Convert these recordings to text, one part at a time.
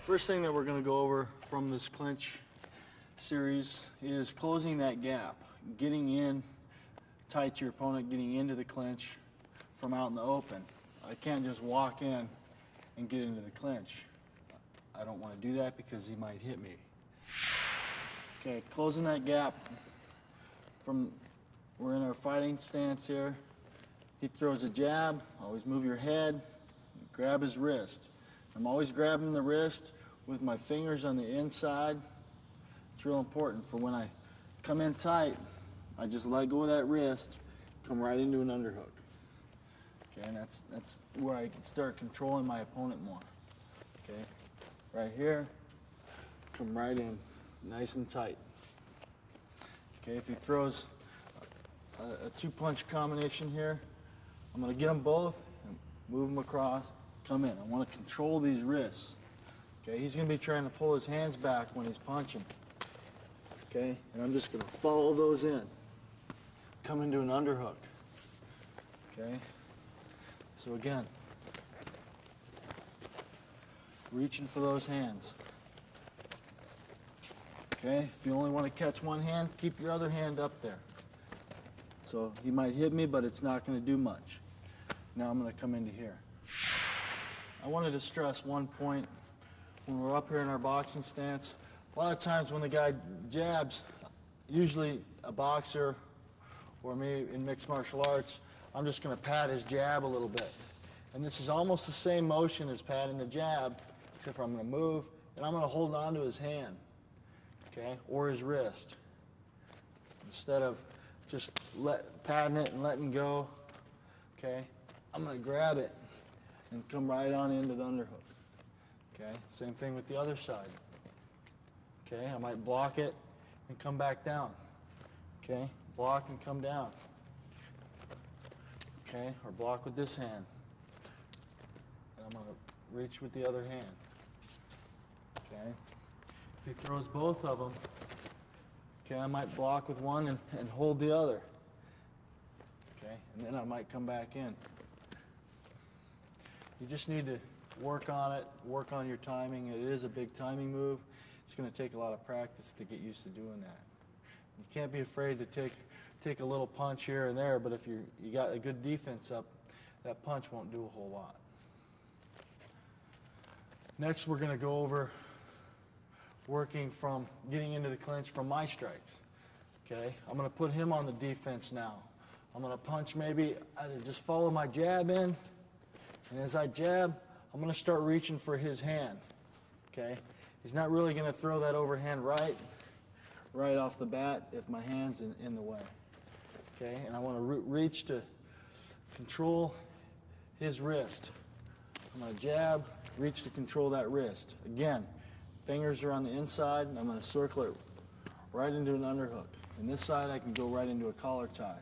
First thing that we're going to go over from this clinch series is closing that gap, getting in tight to your opponent, getting into the clinch from out in the open. I can't just walk in and get into the clinch. I don't want to do that because he might hit me. Okay, closing that gap from, we're in our fighting stance here. He throws a jab, always move your head, grab his wrist. I'm always grabbing the wrist with my fingers on the inside. It's real important for when I come in tight, I just let go of that wrist, come right into an underhook. Okay, and that's where I can start controlling my opponent more. Okay, right here, come right in, nice and tight. Okay, if he throws a two-punch combination here, I'm going to get them both and move them across, come in. I want to control these wrists. Okay, he's going to be trying to pull his hands back when he's punching. Okay, and I'm just going to follow those in. Come into an underhook. Okay, so again, reaching for those hands. Okay, if you only want to catch one hand, keep your other hand up there. So he might hit me, but it's not going to do much. Now I'm going to come into here. I wanted to stress one point when we're up here in our boxing stance. A lot of times when the guy jabs, usually a boxer or me in mixed martial arts, I'm just going to pat his jab a little bit. And this is almost the same motion as patting the jab, except for I'm going to move and I'm going to hold on to his hand, okay, or his wrist. Instead of just patting it and letting go, okay, I'm going to grab it and come right on into the underhook. Okay, same thing with the other side. Okay, I might block it and come back down. Okay, block and come down. Okay, or block with this hand. And I'm going to reach with the other hand. Okay, if he throws both of them, okay, I might block with one and hold the other. Okay, and then I might come back in. You just need to work on it, work on your timing. It is a big timing move. It's going to take a lot of practice to get used to doing that. You can't be afraid to take a little punch here and there, but if you got a good defense up, that punch won't do a whole lot. Next, we're going to go over working from getting into the clinch from my strikes. Okay, I'm going to put him on the defense now. I'm going to punch, maybe either just follow my jab in, and as I jab, I'm going to start reaching for his hand. Okay, he's not really going to throw that overhand right off the bat if my hand's in the way. Okay, and I want to reach to control his wrist. I'm going to jab, reach to control that wrist. Again, fingers are on the inside, and I'm going to circle it right into an underhook. And this side, I can go right into a collar tie.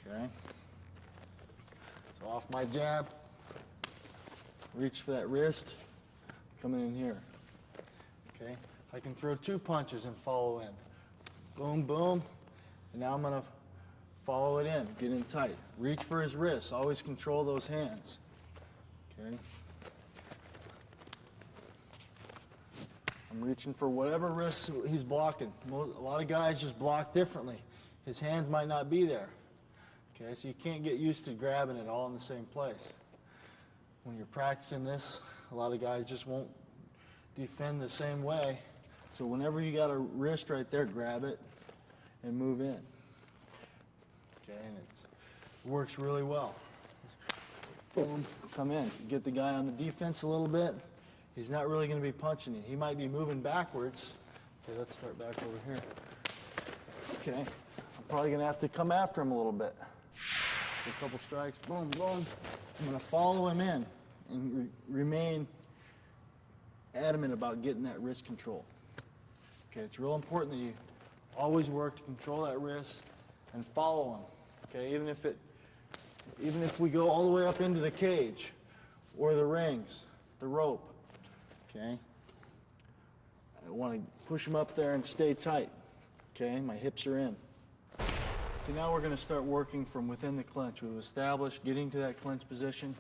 Okay, so off my jab, reach for that wrist, coming in here. Okay, I can throw two punches and follow in. Boom, boom, and now I'm going to follow it in, get in tight. Reach for his wrist, always control those hands. Okay, I'm reaching for whatever wrist he's blocking. A lot of guys just block differently. His hands might not be there. Okay, so you can't get used to grabbing it all in the same place. When you're practicing this, a lot of guys just won't defend the same way. So whenever you got a wrist right there, grab it and move in. Okay, and it works really well. Boom, come in. Get the guy on the defense a little bit. He's not really going to be punching you. He might be moving backwards. Okay, let's start back over here. Okay, I'm probably going to have to come after him a little bit. A couple strikes, boom, boom. I'm going to follow him in and remain adamant about getting that wrist control. Okay, it's real important that you always work to control that wrist and follow him. Okay, even if we go all the way up into the cage or the rings, the rope. Okay, I want to push him up there and stay tight. Okay, my hips are in. Okay, now we're going to start working from within the clinch. We've established getting to that clinch position.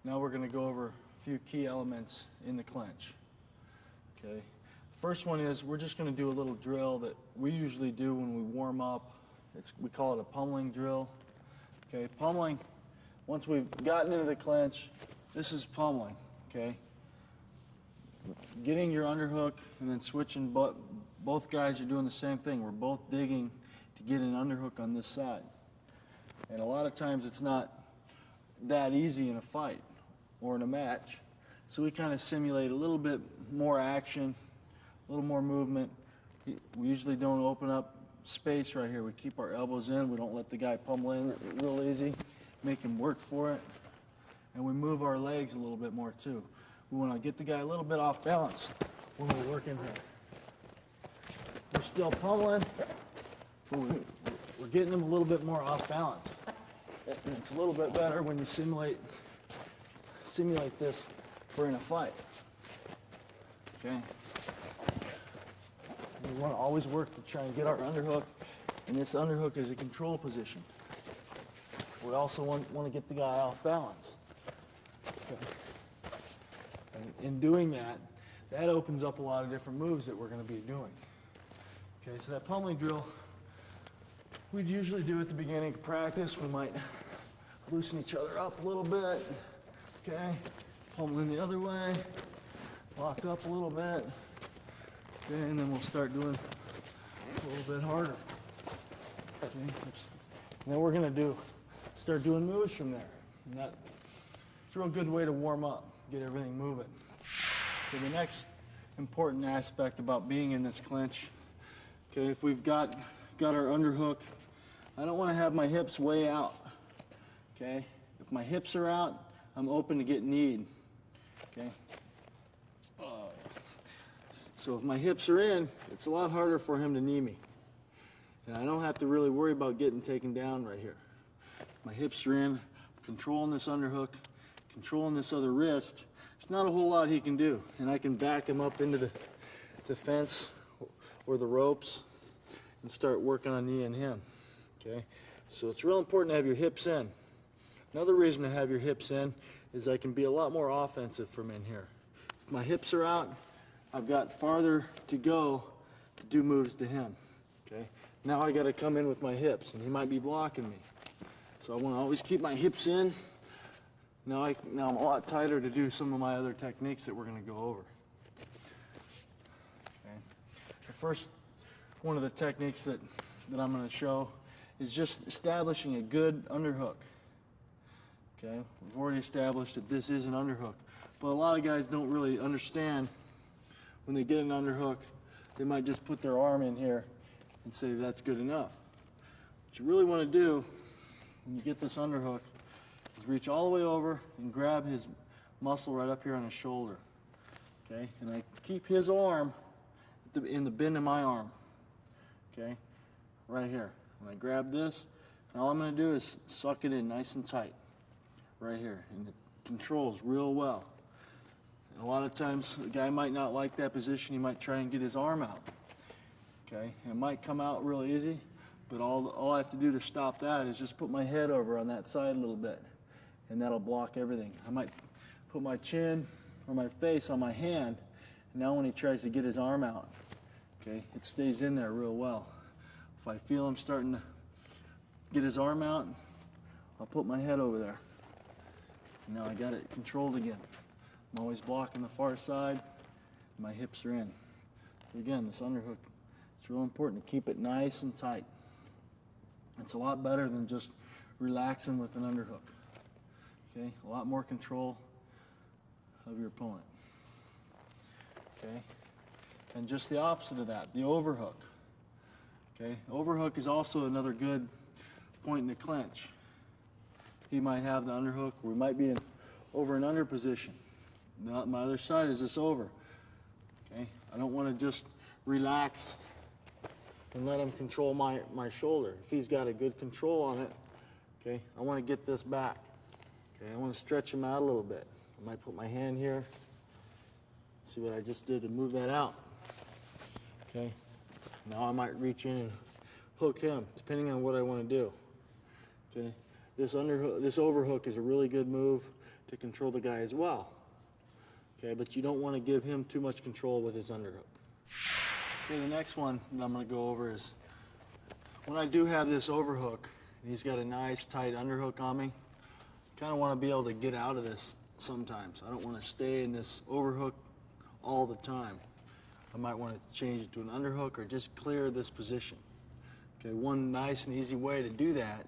Now we're going to go over a few key elements in the clinch. Okay. First one is we're just going to do a little drill that we usually do when we warm up. We call it a pummeling drill. Okay, pummeling, once we've gotten into the clinch, this is pummeling, okay? Getting your underhook and then switching, both guys are doing the same thing. We're both digging to get an underhook on this side. And a lot of times it's not that easy in a fight or in a match. So we kind of simulate a little bit more action, a little more movement. We usually don't open up space right here. We keep our elbows in. We don't let the guy pummel in real easy, make him work for it. And we move our legs a little bit more too. We want to get the guy a little bit off balance when we're working here. We're still pummeling, but we're getting him a little bit more off balance. And it's a little bit better when you simulate this for in a fight. Okay? We want to always work to try and get our underhook, and this underhook is a control position. We also want to get the guy off balance. Okay? And in doing that, that opens up a lot of different moves that we're going to be doing. Okay, so that pummeling drill, we'd usually do at the beginning of practice. We might loosen each other up a little bit. Okay, pummeling the other way, lock up a little bit. Okay, and then we'll start doing a little bit harder. Okay, and then we're going to start doing moves from there. And it's a real good way to warm up, get everything moving. So the next important aspect about being in this clinch, okay, if we've got our underhook, I don't want to have my hips way out. Okay, if my hips are out, I'm open to get kneed. Okay. So if my hips are in, it's a lot harder for him to knee me. And I don't have to really worry about getting taken down right here. My hips are in, controlling this underhook, controlling this other wrist. There's not a whole lot he can do. And I can back him up into the fence or the ropes and start working on kneeing him. Okay? So it's real important to have your hips in. Another reason to have your hips in is I can be a lot more offensive from in here. If my hips are out, I've got farther to go to do moves to him. Okay? Now I got to come in with my hips, and he might be blocking me. So I want to always keep my hips in. Now I'm a lot tighter to do some of my other techniques that we're going to go over. Okay? The first one of the techniques that I'm going to show is just establishing a good underhook. Okay? We've already established that this is an underhook, but a lot of guys don't really understand when they get an underhook. They might just put their arm in here and say that's good enough. What you really want to do when you get this underhook is reach all the way over and grab his muscle right up here on his shoulder. Okay? And I keep his arm in the bend of my arm. Okay? Right here. When I grab this, and all I'm going to do is suck it in nice and tight. Right here. And it controls real well. And a lot of times the guy might not like that position. He might try and get his arm out. Okay? It might come out real easy, but all I have to do to stop that is just put my head over on that side a little bit, and that'll block everything. I might put my chin or my face on my hand, and now when he tries to get his arm out, okay, it stays in there real well. If I feel him starting to get his arm out, I'll put my head over there. And now I got it controlled again. I'm always blocking the far side. My hips are in. Again, this underhook, it's real important to keep it nice and tight. It's a lot better than just relaxing with an underhook. Okay, a lot more control of your opponent. Okay, and just the opposite of that, the overhook. Okay, overhook is also another good point in the clinch. He might have the underhook, or we might be in over and under position. Now, my other side is this over. Okay, I don't want to just relax and let him control my shoulder. If he's got a good control on it, okay, I want to get this back. Okay, I want to stretch him out a little bit. I might put my hand here. See what I just did to move that out. Okay, now I might reach in and hook him, depending on what I want to do. Okay, this overhook is a really good move to control the guy as well. Okay, but you don't want to give him too much control with his underhook. Okay, the next one that I'm going to go over is when I do have this overhook, and he's got a nice tight underhook on me, I kind of want to be able to get out of this sometimes. I don't want to stay in this overhook all the time. I might want to change it to an underhook or just clear this position. Okay, one nice and easy way to do that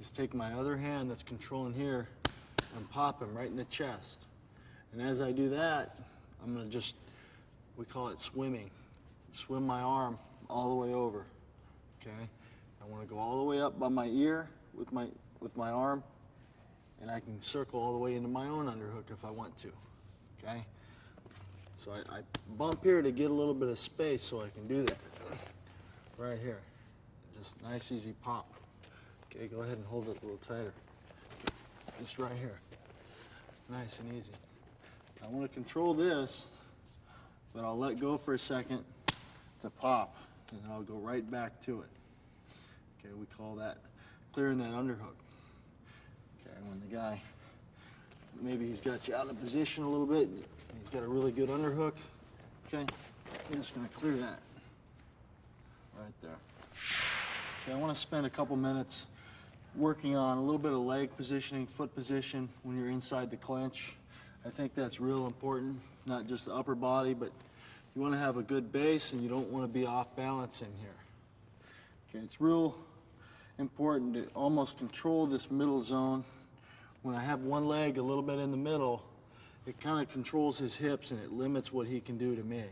is take my other hand that's controlling here and pop him right in the chest. And as I do that, I'm going to just, we call it swimming. Swim my arm all the way over. Okay? I want to go all the way up by my ear with my arm, and I can circle all the way into my own underhook if I want to. Okay? So I bump here to get a little bit of space so I can do that. Right here. Just nice, easy pop. Okay, go ahead and hold it a little tighter. Just right here. Nice and easy. I want to control this, but I'll let go for a second to pop, and then I'll go right back to it. Okay, we call that clearing that underhook. Okay, when the guy, maybe he's got you out of position a little bit, he's got a really good underhook, okay, I'm just going to clear that right there. Okay, I want to spend a couple minutes working on a little bit of leg positioning, foot position when you're inside the clinch. I think that's real important, not just the upper body, but you want to have a good base and you don't want to be off balance in here. Okay, it's real important to almost control this middle zone. When I have one leg a little bit in the middle, it kind of controls his hips and it limits what he can do to me.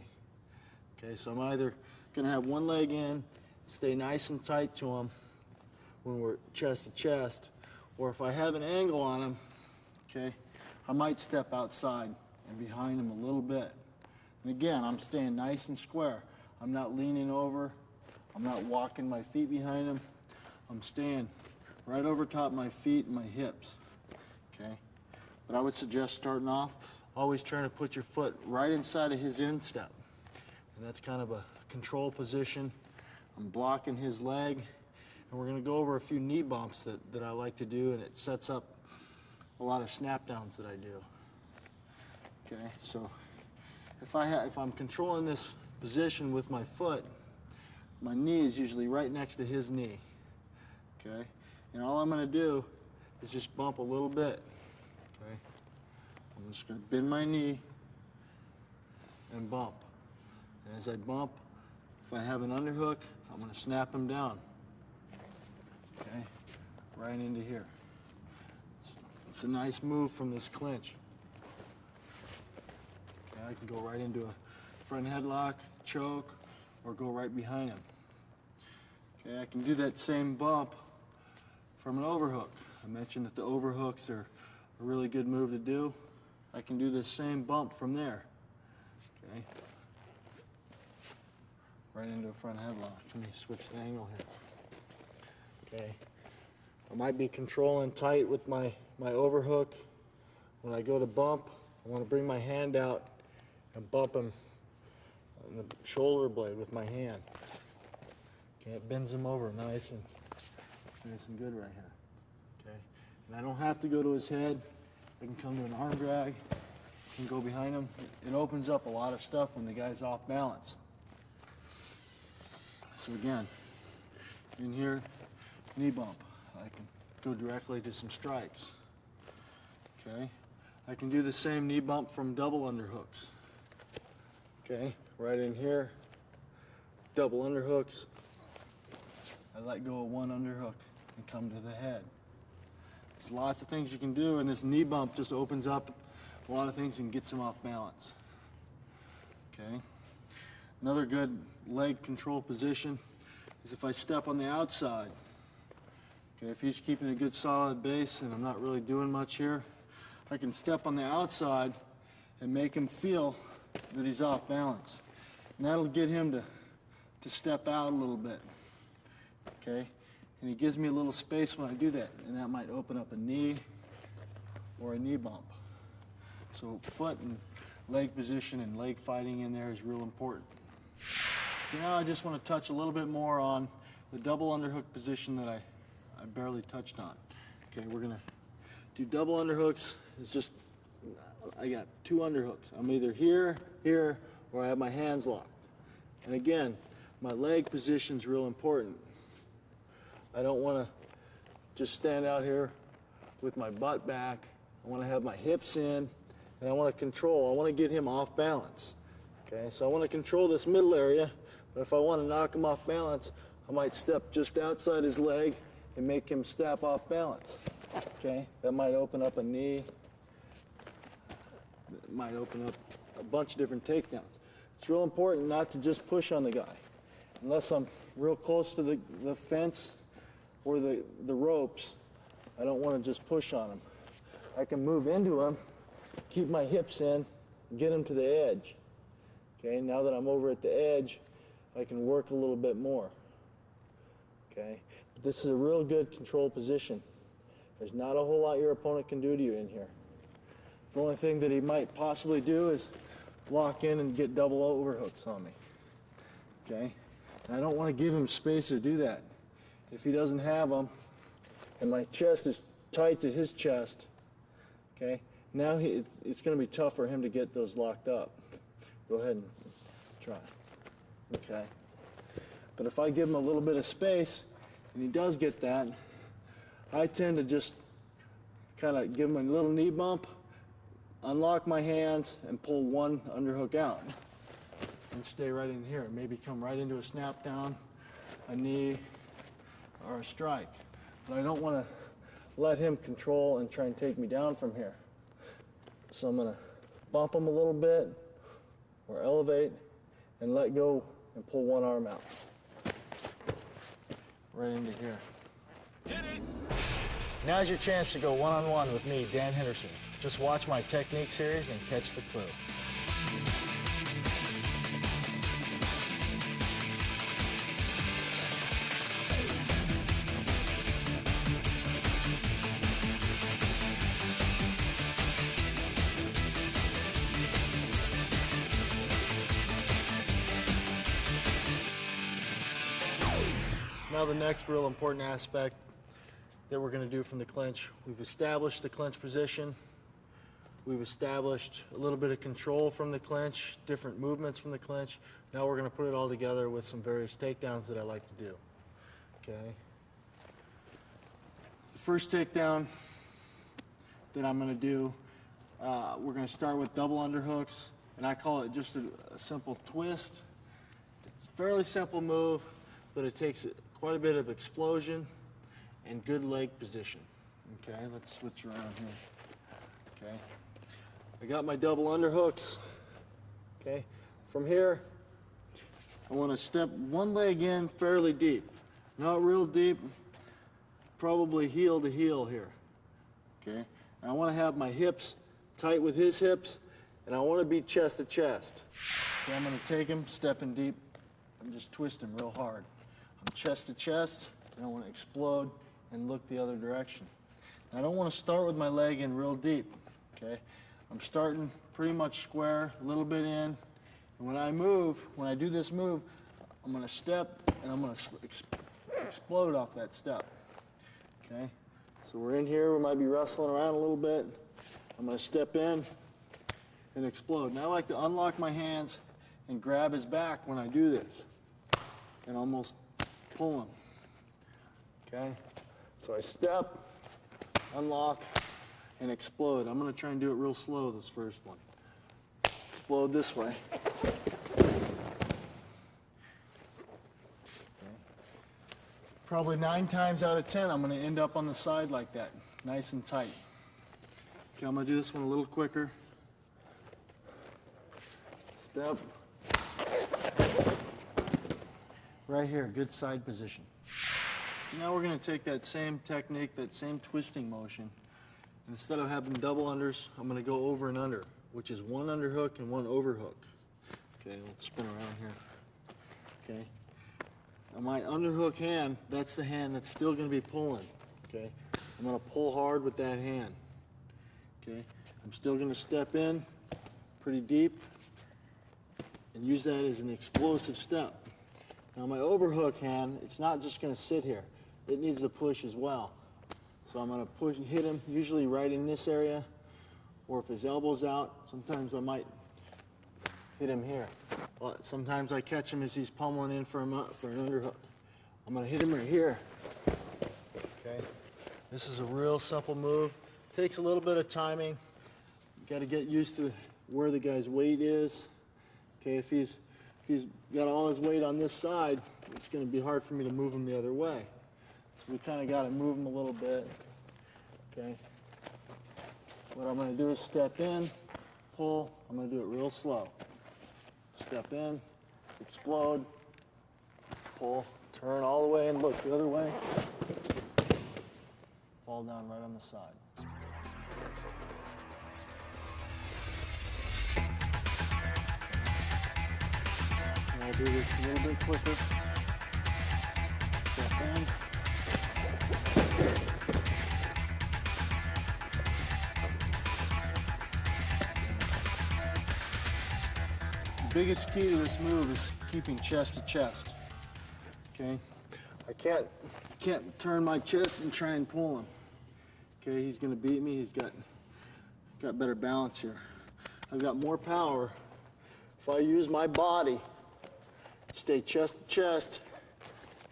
Okay, so I'm either going to have one leg in, stay nice and tight to him when we're chest to chest, or if I have an angle on him, okay, I might step outside and behind him a little bit. And again, I'm staying nice and square. I'm not leaning over. I'm not walking my feet behind him. I'm staying right over top my feet and my hips. Okay? But I would suggest starting off, always trying to put your foot right inside of his instep. And that's kind of a control position. I'm blocking his leg. And we're going to go over a few knee bumps that I like to do, and it sets up a lot of snap downs that I do. Okay, so if I'm controlling this position with my foot, my knee is usually right next to his knee. Okay, and all I'm going to do is just bump a little bit. Okay, I'm just going to bend my knee and bump. And as I bump, if I have an underhook, I'm going to snap him down. Okay, right into here. It's a nice move from this clinch. Okay, I can go right into a front headlock, choke, or go right behind him. Okay, I can do that same bump from an overhook. I mentioned that the overhooks are a really good move to do. I can do this same bump from there. Okay, right into a front headlock. Let me switch the angle here. Okay, I might be controlling tight with my overhook. When I go to bump, I want to bring my hand out and bump him on the shoulder blade with my hand. Okay, it bends him over nice and good right here. Okay, and I don't have to go to his head. I can come to an arm drag and go behind him. It opens up a lot of stuff when the guy's off balance. So again, in here, knee bump. I can go directly to some strikes. Okay, I can do the same knee bump from double underhooks. Okay, right in here, double underhooks. I let go of one underhook and come to the head. There's lots of things you can do, and this knee bump just opens up a lot of things and gets him off balance. Okay, another good leg control position is if I step on the outside. Okay, if he's keeping a good solid base and I'm not really doing much here, I can step on the outside and make him feel that he's off balance. And that'll get him to step out a little bit. Okay, and he gives me a little space when I do that, and that might open up a knee or a knee bump. So foot and leg position and leg fighting in there is real important. So now I just want to touch a little bit more on the double underhook position that I barely touched on. Okay, we're going to do double underhooks. It's just I got 2 underhooks. I'm either here, here, or I have my hands locked. And again, my leg position's real important. I don't want to just stand out here with my butt back. I want to have my hips in, and I want to control. I want to get him off balance. Okay, so I want to control this middle area, but if I want to knock him off balance, I might step just outside his leg and make him step off balance. Okay, that might open up a knee. It might open up a bunch of different takedowns. It's real important not to just push on the guy. Unless I'm real close to the fence or the ropes, I don't want to just push on him. I can move into him, keep my hips in, get him to the edge. Okay, now that I'm over at the edge, I can work a little bit more. Okay, but this is a real good control position. There's not a whole lot your opponent can do to you in here. The only thing that he might possibly do is lock in and get double overhooks on me. Okay, and I don't want to give him space to do that. If he doesn't have them, and my chest is tight to his chest, okay, now it's going to be tough for him to get those locked up. Go ahead and try. Okay. But if I give him a little bit of space, and he does get that, I tend to just kind of give him a little knee bump, unlock my hands, and pull one underhook out. And stay right in here. Maybe come right into a snap down, a knee, or a strike. But I don't want to let him control and try and take me down from here. So I'm going to bump him a little bit, or elevate, and let go and pull one arm out. Right into here. Hit it! Now's your chance to go one-on-one with me, Dan Henderson. Just watch my technique series and catch the clue. Now the next real important aspect that we're going to do from the clinch, we've established the clinch position, we've established a little bit of control from the clinch, different movements from the clinch. Now we're going to put it all together with some various takedowns that I like to do. Okay. The first takedown that I'm going to do, we're going to start with double underhooks, and I call it just a simple twist. It's a fairly simple move, but it takes quite a bit of explosion and good leg position. Okay, let's switch around here. Okay, I got my double underhooks. Okay, from here, I want to step one leg in fairly deep. Not real deep, probably heel to heel here. Okay, and I want to have my hips tight with his hips, and I want to be chest to chest. Okay, I'm going to take him, stepping deep, and just twist him real hard. I'm chest to chest, and I want to explode and look the other direction. I don't want to start with my leg in real deep, okay? I'm starting pretty much square, a little bit in, and when I move, when I do this move, I'm going to step, and I'm going to explode off that step, okay? So we're in here, we might be wrestling around a little bit. I'm going to step in and explode. Now I like to unlock my hands and grab his back when I do this, and almost pull him, okay? So I step, unlock, and explode. I'm going to try and do it real slow, this first one. Explode this way. Okay. Probably 9 times out of 10, I'm going to end up on the side like that, nice and tight. Okay, I'm going to do this one a little quicker. Step. Right here, good side position. Now we're going to take that same technique, that same twisting motion. Instead of having double unders, I'm going to go over and under, which is one underhook and one overhook. Okay, let's spin around here. Okay. Now my underhook hand, that's the hand that's still going to be pulling. Okay. I'm going to pull hard with that hand. Okay. I'm still going to step in pretty deep and use that as an explosive step. Now my overhook hand, it's not just going to sit here. It needs to push as well. So I'm going to push, hit him usually right in this area, or if his elbow's out, sometimes I might hit him here. Well, sometimes I catch him as he's pummeling in for an underhook. I'm going to hit him right here. Okay. This is a real simple move. Takes a little bit of timing. You got to get used to where the guy's weight is. Okay, if he's got all his weight on this side, it's going to be hard for me to move him the other way. So we kind of got to move him a little bit. Okay. What I'm going to do is step in, pull. I'm going to do it real slow. Step in, explode, pull, turn all the way and look the other way. Fall down right on the side. And I'll do this a little bit quicker. Step in. The biggest key to this move is keeping chest to chest. Okay? I can't turn my chest and try and pull him. Okay, he's gonna beat me. He's got better balance here. I've got more power if I use my body, stay chest to chest,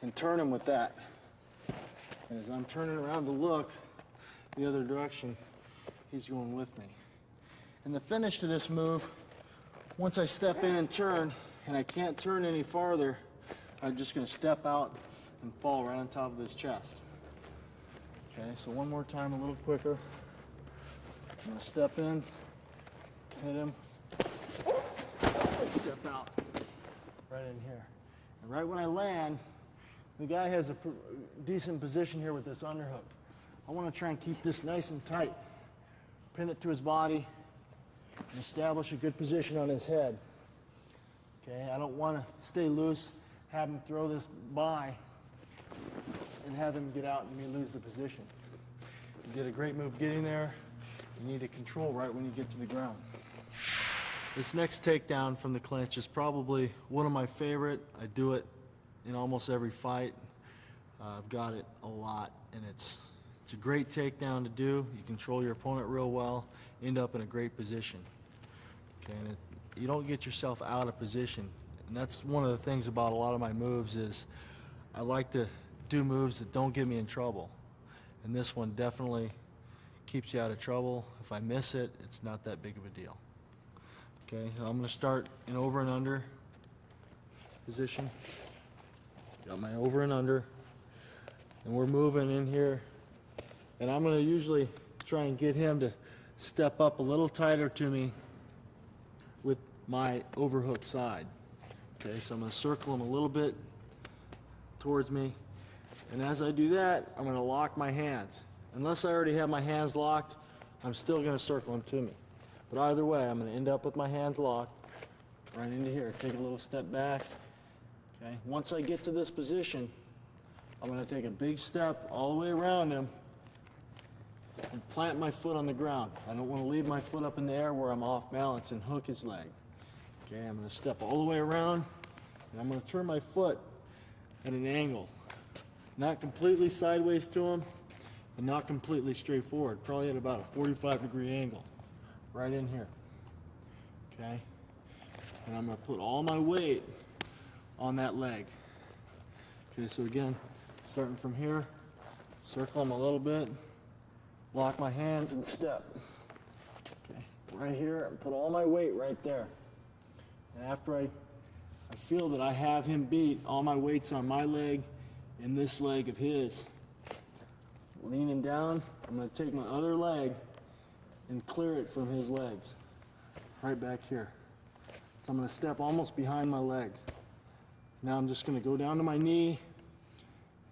and turn him with that. And as I'm turning around to look the other direction, he's going with me. And the finish to this move, once I step in and turn, and I can't turn any farther, I'm just gonna step out and fall right on top of his chest. Okay, so one more time, a little quicker. I'm gonna step in, hit him, step out, right in here. And right when I land, the guy has a decent position here with this underhook. I wanna try and keep this nice and tight. Pin it to his body and establish a good position on his head. Okay, I don't wanna stay loose, have him throw this by, and have him get out and me lose the position. You did a great move getting there. You need to control right when you get to the ground. This next takedown from the clinch is probably one of my favorite. I do it in almost every fight. I've got it a lot, and it's a great takedown to do. You control your opponent real well, end up in a great position. Okay, and you don't get yourself out of position. And that's one of the things about a lot of my moves is I like to do moves that don't get me in trouble. And this one definitely keeps you out of trouble. If I miss it, it's not that big of a deal. Okay, I'm going to start in over and under position. Got my over and under. And we're moving in here. And I'm going to usually try and get him to step up a little tighter to me with my overhook side. Okay, so I'm going to circle him a little bit towards me. And as I do that, I'm going to lock my hands. Unless I already have my hands locked, I'm still going to circle him to me. But either way, I'm going to end up with my hands locked right into here. Take a little step back. Okay. Once I get to this position, I'm going to take a big step all the way around him and plant my foot on the ground. I don't want to leave my foot up in the air where I'm off balance and hook his leg. Okay, I'm going to step all the way around, and I'm going to turn my foot at an angle. Not completely sideways to him, and not completely straight forward. Probably at about a 45-degree angle. Right in here. Okay? And I'm going to put all my weight on that leg. Okay, so again, starting from here, circle him a little bit, lock my hands and step. Okay, right here, and put all my weight right there. And after I feel that I have him beat, all my weight's on my leg and this leg of his. Leaning down, I'm going to take my other leg and clear it from his legs. Right back here. So I'm going to step almost behind my legs. Now I'm just going to go down to my knee,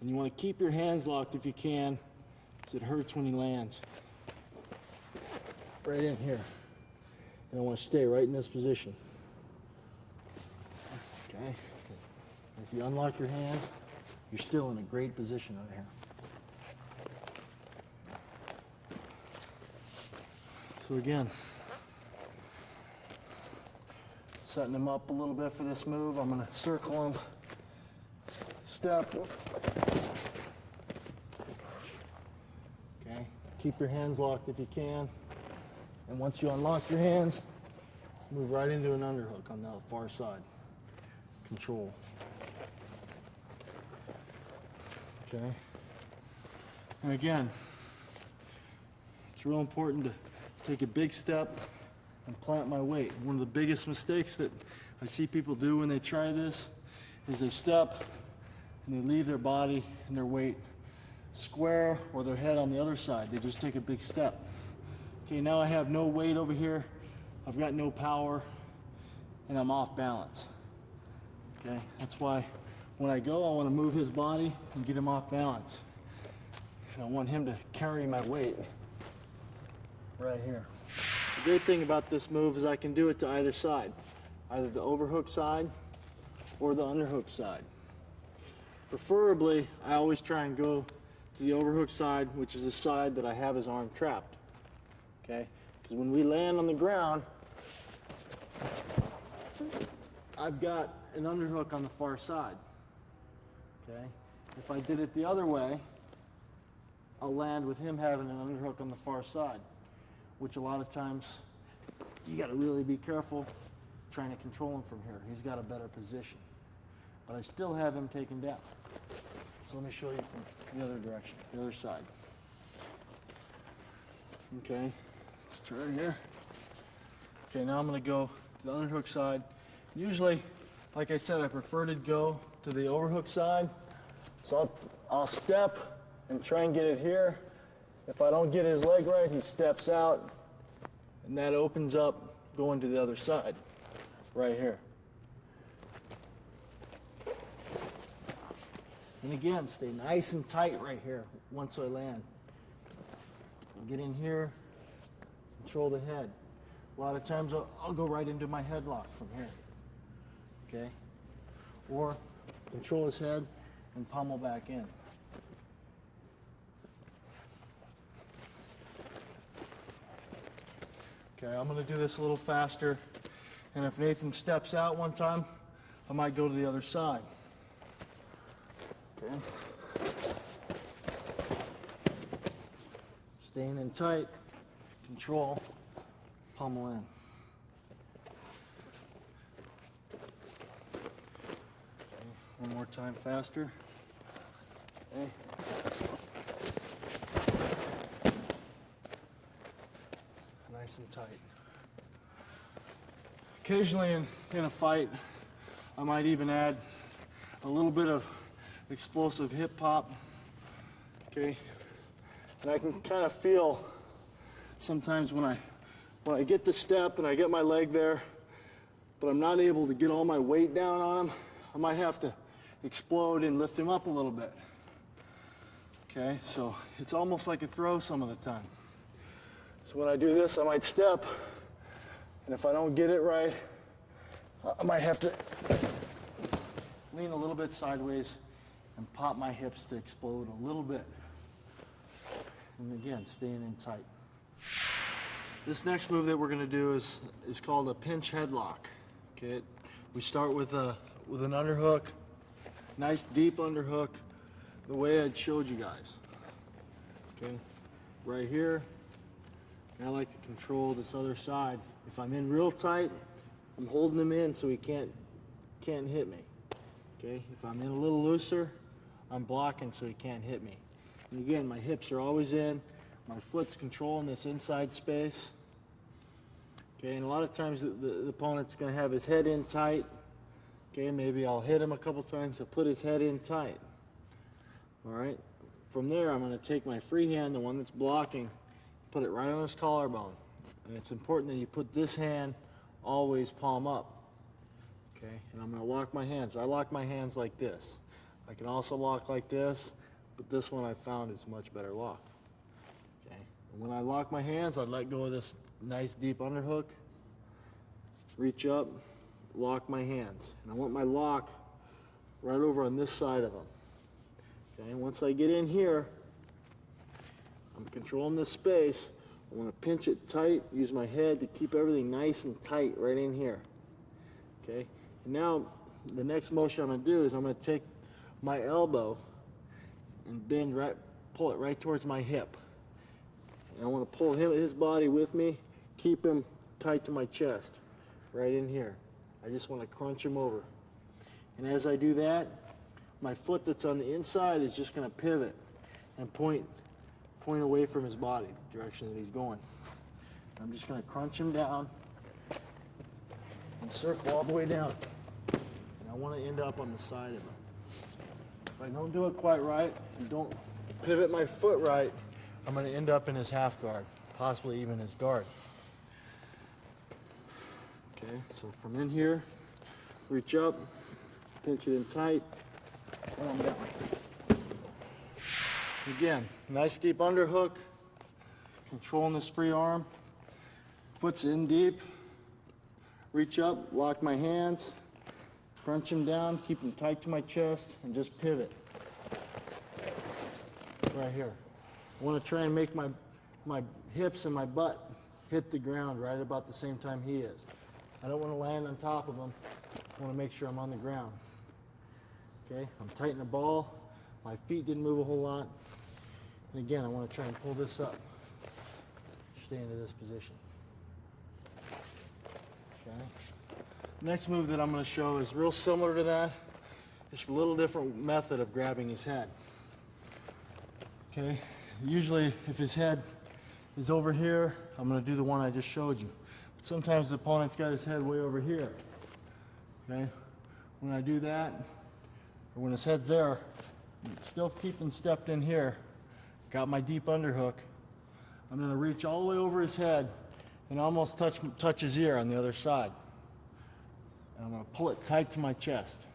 and you want to keep your hands locked if you can, because it hurts when he lands. Right in here. And I want to stay right in this position. Okay. If you unlock your hands, you're still in a great position right here. So again, setting him up a little bit for this move. I'm going to circle him, step. Okay, keep your hands locked if you can. And once you unlock your hands, move right into an underhook on the far side. Control. Okay. And again, it's real important to take a big step and plant my weight. One of the biggest mistakes that I see people do when they try this is they step and they leave their body and their weight square or their head on the other side. They just take a big step. Okay, now I have no weight over here. I've got no power and I'm off balance. Okay, that's why when I go, I want to move his body and get him off balance. And I want him to carry my weight right here. The great thing about this move is I can do it to either side, either the overhook side or the underhook side. Preferably, I always try and go to the overhook side, which is the side that I have his arm trapped. Okay? Because when we land on the ground, I've got an underhook on the far side. Okay? If I did it the other way, I'll land with him having an underhook on the far side, which a lot of times you got to really be careful trying to control him from here. He's got a better position. But I still have him taken down. So let me show you from the other direction, the other side. Okay, let's try it here. Okay, now I'm going to go to the underhook side. Usually, like I said, I prefer to go to the overhook side. So I'll step and try and get it here. If I don't get his leg right, he steps out, and that opens up going to the other side, right here. And again, stay nice and tight right here once I land. Get in here, control the head. A lot of times I'll go right into my headlock from here. Okay? Or control his head and pommel back in. Okay, I'm going to do this a little faster. And if Nathan steps out one time, I might go to the other side. Okay. Staying in tight, control, pummel in. Okay. One more time faster. Okay. Nice and tight. Occasionally in a fight, I might even add a little bit of explosive hip pop, okay? And I can kind of feel sometimes when I get the step and I get my leg there, but I'm not able to get all my weight down on him, I might have to explode and lift him up a little bit. Okay, so it's almost like a throw some of the time. So when I do this, I might step, and if I don't get it right, I might have to lean a little bit sideways and pop my hips to explode a little bit. And again, staying in tight. This next move that we're going to do is called a pinch headlock. Okay, we start with an underhook, nice deep underhook, the way I showed you guys. Okay, right here. And I like to control this other side. If I'm in real tight, I'm holding him in so he can't hit me. Okay, if I'm in a little looser, I'm blocking so he can't hit me. And again, my hips are always in, my foot's controlling this inside space. Okay, and a lot of times the opponent's going to have his head in tight. Okay, maybe I'll hit him a couple times to put his head in tight. All right, from there I'm going to take my free hand, the one that's blocking, put it right on his collarbone. And it's important that you put this hand always palm up. Okay, and I'm going to lock my hands. I lock my hands like this. I can also lock like this, but this one I found is a much better lock. Okay, and when I lock my hands, I let go of this nice deep underhook, reach up, lock my hands. And I want my lock right over on this side of them. Okay, and once I get in here, I'm controlling this space. I want to pinch it tight, use my head to keep everything nice and tight right in here. Okay, and now the next motion I'm going to do is I'm going to take my elbow and bend right, pull it right towards my hip. And I want to pull his body with me, keep him tight to my chest, right in here. I just want to crunch him over. And as I do that, my foot that's on the inside is just going to pivot and point away from his body, the direction that he's going. I'm just going to crunch him down and circle all the way down. And I want to end up on the side of him. If I don't do it quite right and don't pivot my foot right, I'm going to end up in his half guard, possibly even his guard. Okay, so from in here, reach up, pinch it in tight, pull him down. Again, nice deep underhook, controlling this free arm, foot's in deep, reach up, lock my hands, crunch him down, keep him tight to my chest, and just pivot. Right here. I want to try and make my hips and my butt hit the ground right about the same time he is. I don't want to land on top of him. I want to make sure I'm on the ground. Okay, I'm tight in the ball. My feet didn't move a whole lot. And again, I want to try and pull this up. Stay into this position. Okay. Next move that I'm going to show is real similar to that. Just a little different method of grabbing his head. Okay. Usually, if his head is over here, I'm going to do the one I just showed you. But sometimes the opponent's got his head way over here. Okay. When I do that, or when his head's there, still keeping stepped in here, got my deep underhook. I'm going to reach all the way over his head and almost touch his ear on the other side. And I'm going to pull it tight to my chest.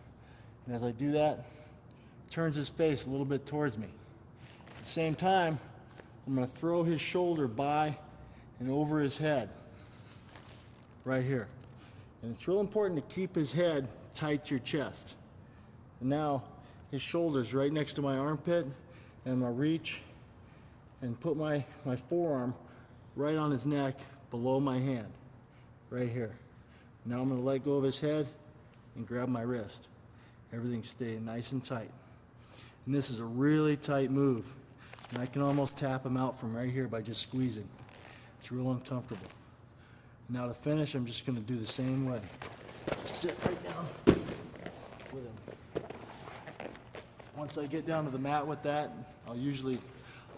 And as I do that, it turns his face a little bit towards me. At the same time, I'm going to throw his shoulder by and over his head, right here. And it's real important to keep his head tight to your chest. And now, his shoulder's right next to my armpit, and I'm going to reach and put my forearm right on his neck below my hand, right here. Now I'm going to let go of his head and grab my wrist. Everything's staying nice and tight. And this is a really tight move. And I can almost tap him out from right here by just squeezing. It's real uncomfortable. Now to finish, I'm just going to do the same way. Just sit right down with him. Once I get down to the mat with that, I'll usually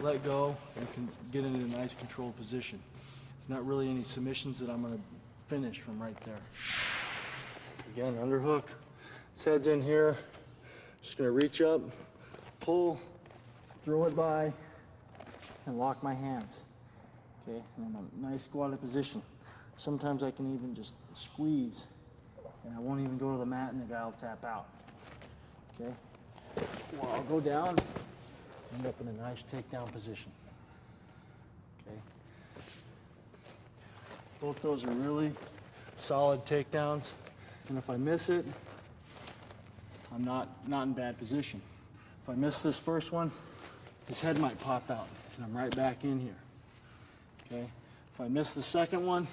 let go and can get into a nice controlled position. It's not really any submissions that I'm going to finish from right there. Again, underhook. His head's in here. Just going to reach up, pull, throw it by, and lock my hands. Okay, and I'm in a nice squatted position. Sometimes I can even just squeeze, and I won't even go to the mat, and the guy will tap out. Okay, well, I'll go down, end up in a nice takedown position. Okay, both those are really solid takedowns, and if I miss it, I'm not in bad position. If I miss this first one, his head might pop out, and I'm right back in here. Okay, if I miss the second one,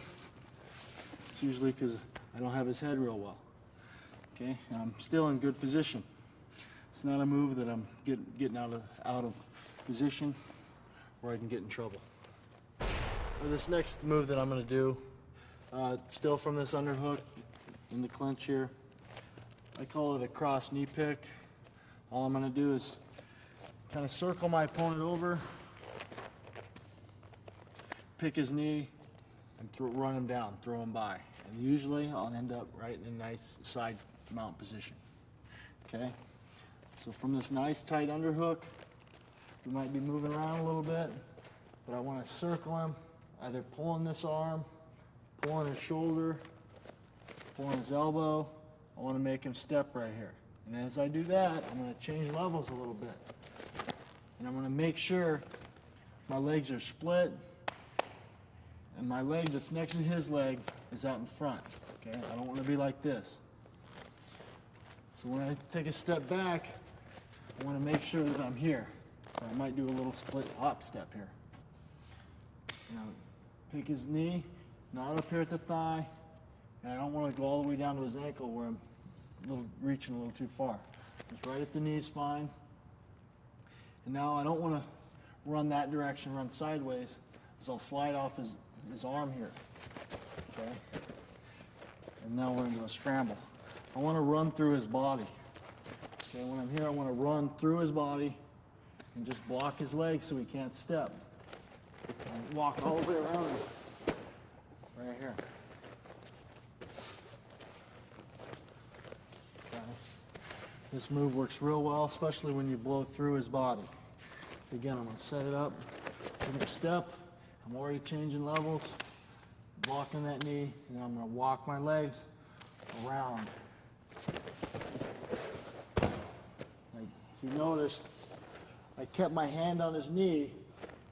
it's usually because I don't have his head real well. Okay, and I'm still in good position. It's not a move that I'm getting out of position where I can get in trouble. For this next move that I'm going to do, still from this underhook in the clinch here, I call it a cross knee pick. All I'm going to do is kind of circle my opponent over, pick his knee, and run him down, throw him by. And usually I'll end up right in a nice side mount position. Okay? So from this nice tight underhook, we might be moving around a little bit, but I want to circle him, either pulling this arm, pulling his shoulder, pulling his elbow. I want to make him step right here. And as I do that, I'm going to change levels a little bit. And I'm going to make sure my legs are split, and my leg that's next to his leg is out in front. Okay? I don't want to be like this. So when I take a step back, I want to make sure that I'm here. So I might do a little split hop step here. Now, pick his knee, not up here at the thigh, and I don't want to go all the way down to his ankle where I'm reaching a little too far. Just right at the knee is fine. And now I don't want to run that direction, run sideways, as I'll slide off his arm here. Okay? And now we're into a scramble. I want to run through his body. Okay, when I'm here, I want to run through his body and just block his legs so he can't step. And walk all the way around him. Right here. Okay. This move works real well, especially when you blow through his body. Again, I'm going to set it up. I'm going to step. I'm already changing levels, blocking that knee, and I'm going to walk my legs around. Like, if you noticed, I kept my hand on his knee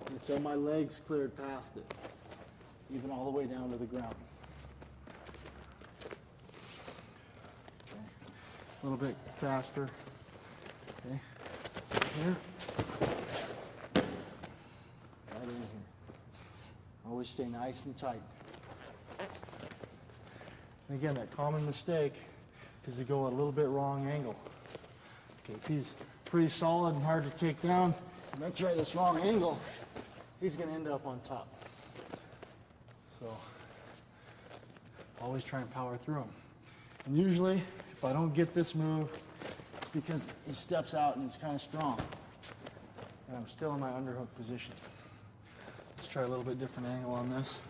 until my legs cleared past it, even all the way down to the ground. Okay. A little bit faster. Okay. Here. Right in here. Always stay nice and tight. And again, that common mistake is to go a little bit wrong angle. Okay, if he's pretty solid and hard to take down, and I try this wrong angle, he's going to end up on top. So, always try and power through him. And usually, if I don't get this move, it's because he steps out and he's kind of strong. And I'm still in my underhook position. Let's try a little bit different angle on this.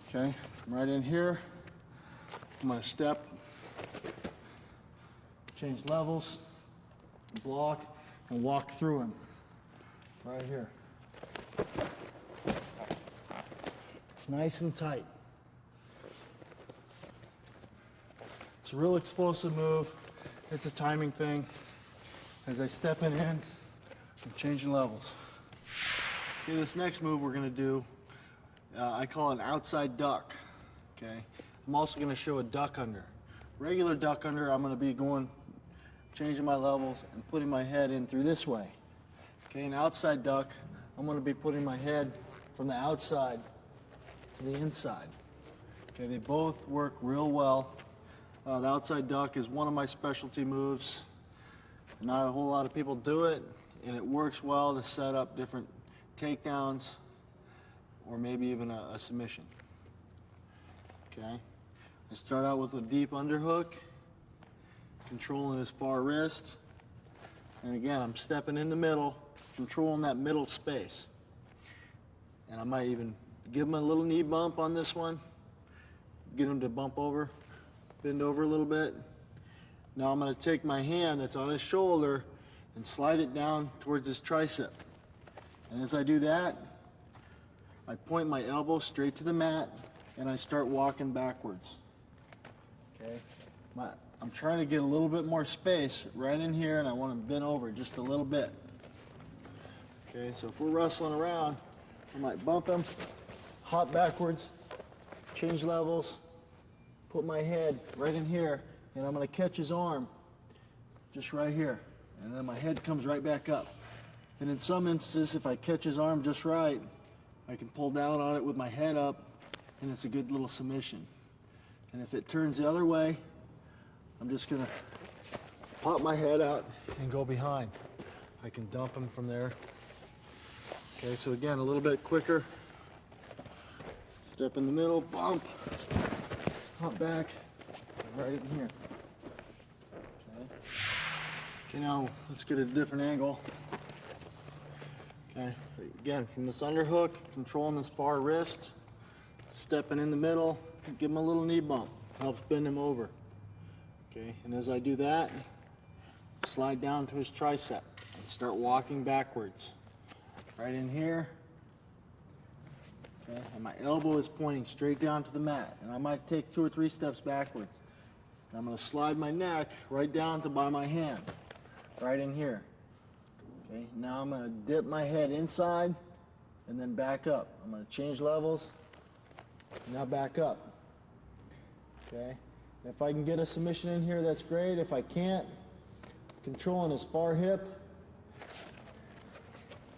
Okay, from right in here, I'm going to step, change levels, block, and walk through him. Right here. It's nice and tight. It's a real explosive move. It's a timing thing. As I step in, I'm changing levels. Okay, this next move we're going to do, I call it an outside duck. Okay, I'm also going to show a duck under. Regular duck under, I'm going to be changing my levels and putting my head in through this way. Okay, an outside duck, I'm going to be putting my head from the outside to the inside. Okay, they both work real well. The outside duck is one of my specialty moves. Not a whole lot of people do it, and it works well to set up different takedowns or maybe even a submission. Okay, I start out with a deep underhook, controlling his far wrist, and again, I'm stepping in the middle, controlling that middle space. And I might even give him a little knee bump on this one, get him to bump over, bend over a little bit. Now I'm going to take my hand that's on his shoulder and slide it down towards his tricep. And as I do that, I point my elbow straight to the mat and I start walking backwards. Okay, I'm trying to get a little bit more space right in here, and I want to bend over just a little bit. Okay, so if we're wrestling around, I might bump him, hop backwards, change levels, put my head right in here, and I'm going to catch his arm just right here. And then my head comes right back up. And in some instances, if I catch his arm just right, I can pull down on it with my head up, and it's a good little submission. And if it turns the other way, I'm just going to pop my head out and go behind. I can dump him from there. Okay, so again, a little bit quicker. Step in the middle, bump, hop back, right in here. Okay. Okay, now let's get a different angle. Okay, again, from this underhook, controlling this far wrist, stepping in the middle, give him a little knee bump, helps bend him over. Okay, and as I do that, slide down to his tricep and start walking backwards. Right in here. Okay, and my elbow is pointing straight down to the mat, and I might take 2 or 3 steps backwards. And I'm going to slide my neck right down to by my hand, right in here. Okay, now I'm going to dip my head inside and then back up. I'm going to change levels, now back up. Okay, and if I can get a submission in here, that's great. If I can't, controlling his far hip,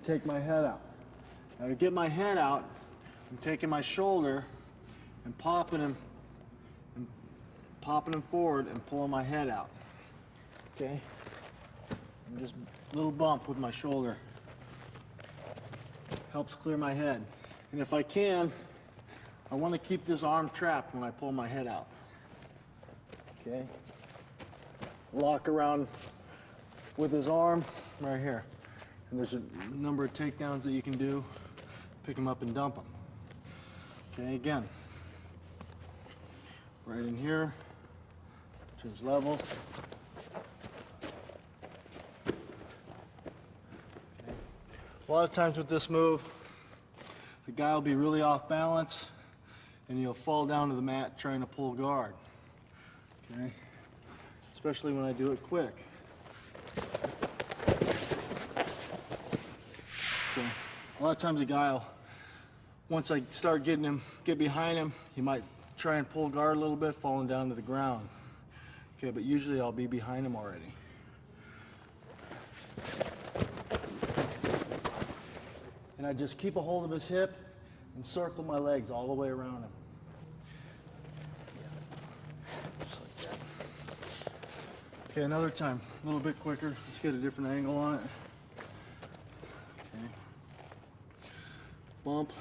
take my head out. Now to get my head out, I'm taking my shoulder and popping him forward and pulling my head out. Okay? And just a little bump with my shoulder. Helps clear my head. And if I can, I want to keep this arm trapped when I pull my head out. Okay. Lock around with his arm right here. And there's a number of takedowns that you can do. Pick him up and dump him. Okay, again. Right in here. Change level. Okay. A lot of times with this move, the guy will be really off balance and he'll fall down to the mat trying to pull guard. Okay? Especially when I do it quick. Okay. A lot of times a guy will, once I start get behind him, he might try and pull guard a little bit, falling down to the ground. Okay, but usually I'll be behind him already. And I just keep a hold of his hip and circle my legs all the way around him. Just like that. Okay, another time, a little bit quicker. Let's get a different angle on it. Okay. Bump.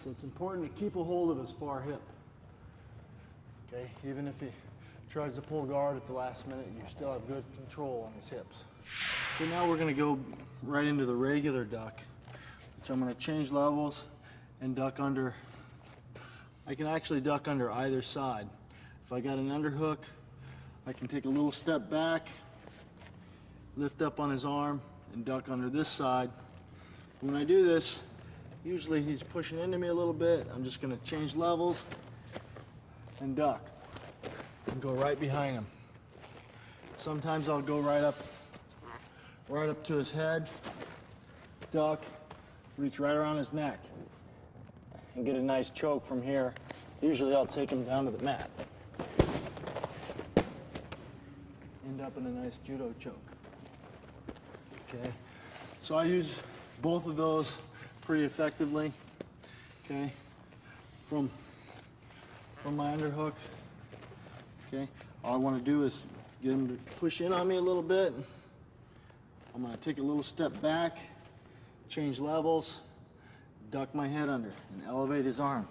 So it's important to keep a hold of his far hip. Okay, even if he tries to pull guard at the last minute, you still have good control on his hips. So now we're going to go right into the regular duck, which I'm going to change levels and duck under. I can actually duck under either side. If I got an underhook, I can take a little step back, lift up on his arm, and duck under this side. When I do this, usually he's pushing into me a little bit. I'm just going to change levels and duck and go right behind him. Sometimes I'll go right up to his head, duck, reach right around his neck, and get a nice choke from here. Usually I'll take him down to the mat. End up in a nice judo choke. Okay, so I use both of those pretty effectively. Okay, from my underhook. Okay, all I want to do is get him to push in on me a little bit. I'm going to take a little step back, change levels, duck my head under, and elevate his arm.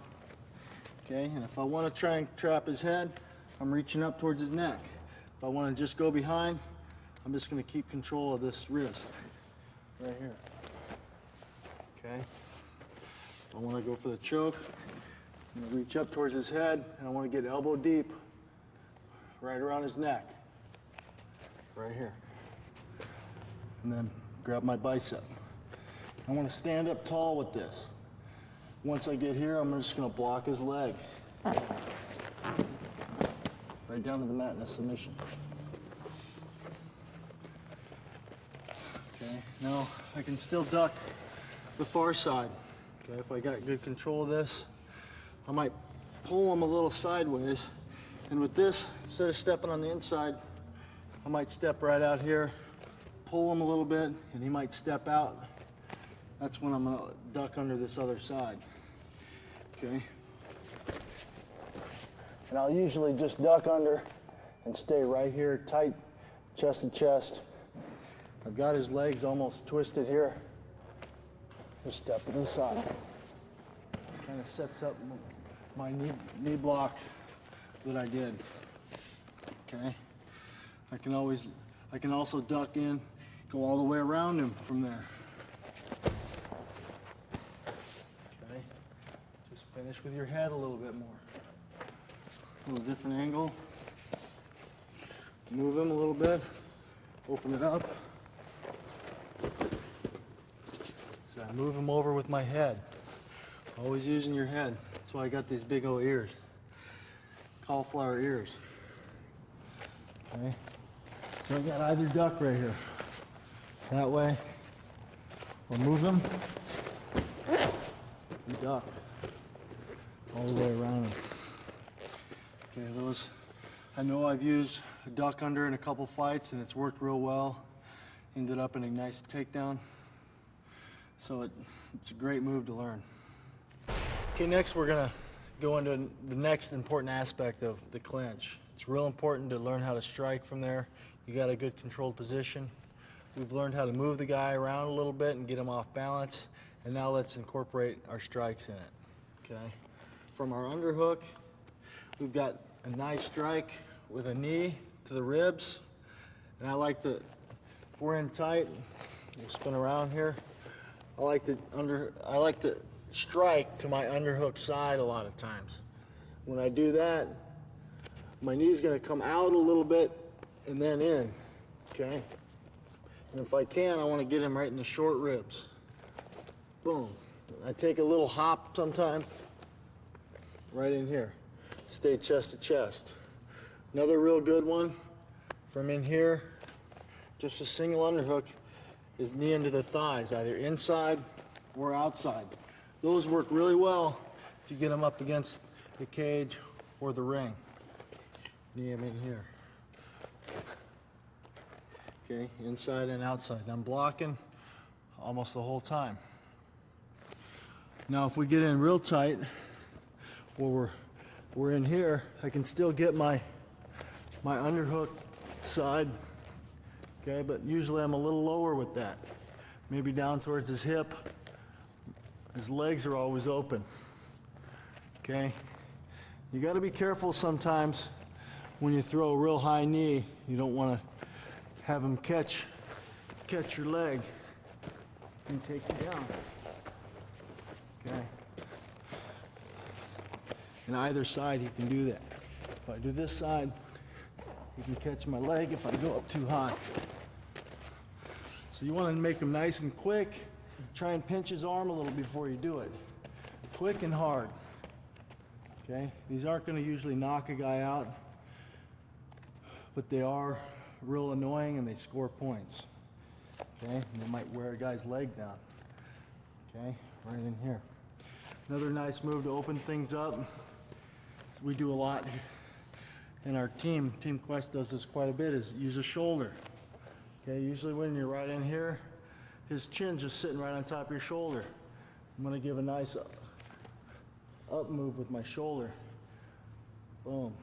Okay, and if I want to try and trap his head, I'm reaching up towards his neck. If I want to just go behind, I'm just going to keep control of this wrist right here. Okay, I want to go for the choke. I'm going to reach up towards his head, and I want to get elbow deep right around his neck, right here. And then grab my bicep. I want to stand up tall with this. Once I get here, I'm just going to block his leg. Right down to the mat in a submission. Okay, now I can still duck the far side. Okay, if I got good control of this, I might pull him a little sideways. And with this, instead of stepping on the inside, I might step right out here, pull him a little bit, and he might step out. That's when I'm going to duck under this other side. Okay? And I'll usually just duck under and stay right here, tight, chest to chest. I've got his legs almost twisted here. Just step to the side. Kind of sets up my knee block that I did. Okay? I can also duck in, go all the way around him from there. Okay? Just finish with your head a little bit more. A little different angle. Move him a little bit. Open it up. So I move him over with my head. Always using your head. That's why I got these big old ears. Cauliflower ears. Okay. So I got either duck right here. That way. Or move him. And duck. All the way around him. Okay, those, I know I've used a duck under in a couple fights and it's worked real well. Ended up in a nice takedown. So it's a great move to learn. Okay, next we're gonna go into the next important aspect of the clinch. It's real important to learn how to strike from there. You got a good controlled position. We've learned how to move the guy around a little bit and get him off balance. And now let's incorporate our strikes in it, okay? From our underhook, we've got a nice strike with a knee to the ribs. And I like to, if we're in tight, we'll spin around here. I like to strike to my underhook side a lot of times. When I do that, my knee's gonna come out a little bit and then in, okay? And if I can, I wanna get him right in the short ribs. Boom. I take a little hop sometimes, right in here. Stay chest to chest. Another real good one from in here, just a single underhook, is knee into the thighs, either inside or outside. Those work really well if you get them up against the cage or the ring. Knee him in here. Okay, inside and outside. I'm blocking almost the whole time. Now if we get in real tight, where we're in here, I can still get my underhook side, okay, but usually I'm a little lower with that. Maybe down towards his hip. His legs are always open, okay? You gotta be careful sometimes when you throw a real high knee. You don't wanna have him catch your leg and take you down, okay? And either side he can do that. If I do this side, he can catch my leg if I go up too high. So you want to make him nice and quick. Try and pinch his arm a little before you do it. Quick and hard. Okay? These aren't going to usually knock a guy out, but they are real annoying and they score points. Okay? And they might wear a guy's leg down. Okay? Right in here. Another nice move to open things up. We do a lot in our team. Team Quest does this quite a bit, is use a shoulder. Okay, usually when you're right in here, his chin's just sitting right on top of your shoulder. I'm gonna give a nice up move with my shoulder. Boom.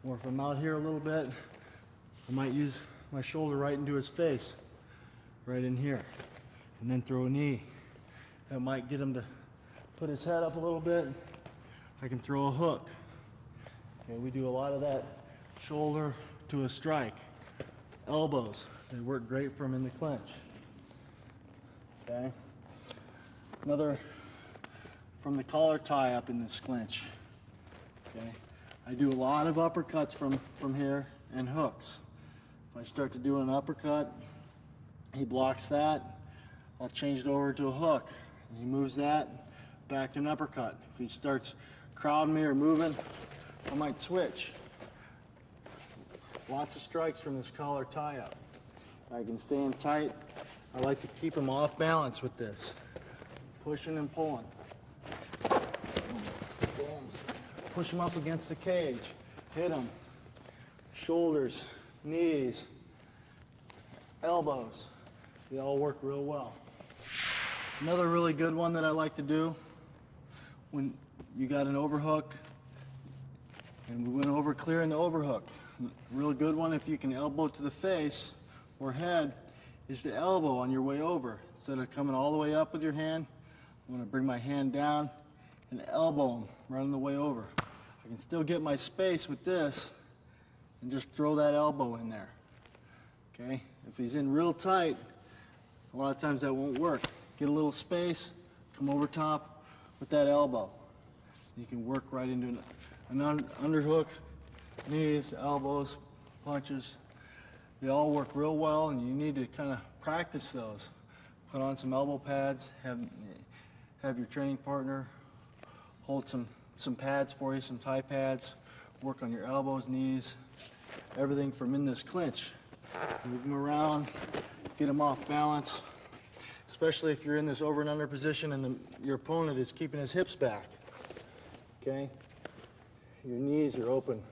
Or if I'm out here a little bit, I might use my shoulder right into his face, right in here, and then throw a knee. That might get him to put his head up a little bit. I can throw a hook. Okay, we do a lot of that shoulder to a strike. Elbows, they work great from in the clinch. Okay. Another from the collar tie up in this clinch. Okay. I do a lot of uppercuts from here and hooks. If I start to do an uppercut, he blocks that. I'll change it over to a hook. He moves that back to an uppercut. If he starts crowding me or moving, I might switch. Lots of strikes from this collar tie-up. I can stay in tight. I like to keep him off balance with this. Pushing and pulling. Boom. Push him up against the cage. Hit him. Shoulders, knees, elbows. They all work real well. Another really good one that I like to do when you got an overhook, and we went over clearing the overhook. Real good one, if you can elbow to the face or head, is the elbow on your way over. Instead of coming all the way up with your hand, I'm going to bring my hand down and elbow him right on the way over. I can still get my space with this and just throw that elbow in there. Okay? If he's in real tight, a lot of times that won't work. Get a little space, come over top with that elbow. You can work right into an underhook, knees, elbows, punches. They all work real well, and you need to kind of practice those. Put on some elbow pads, have your training partner hold some pads for you, some tie pads, work on your elbows, knees, everything from in this clinch. Move them around, get them off balance, especially if you're in this over and under position and your opponent is keeping his hips back. Okay? Your knees are open.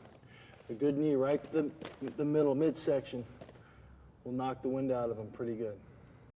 A good knee right to the middle, midsection will knock the wind out of him pretty good.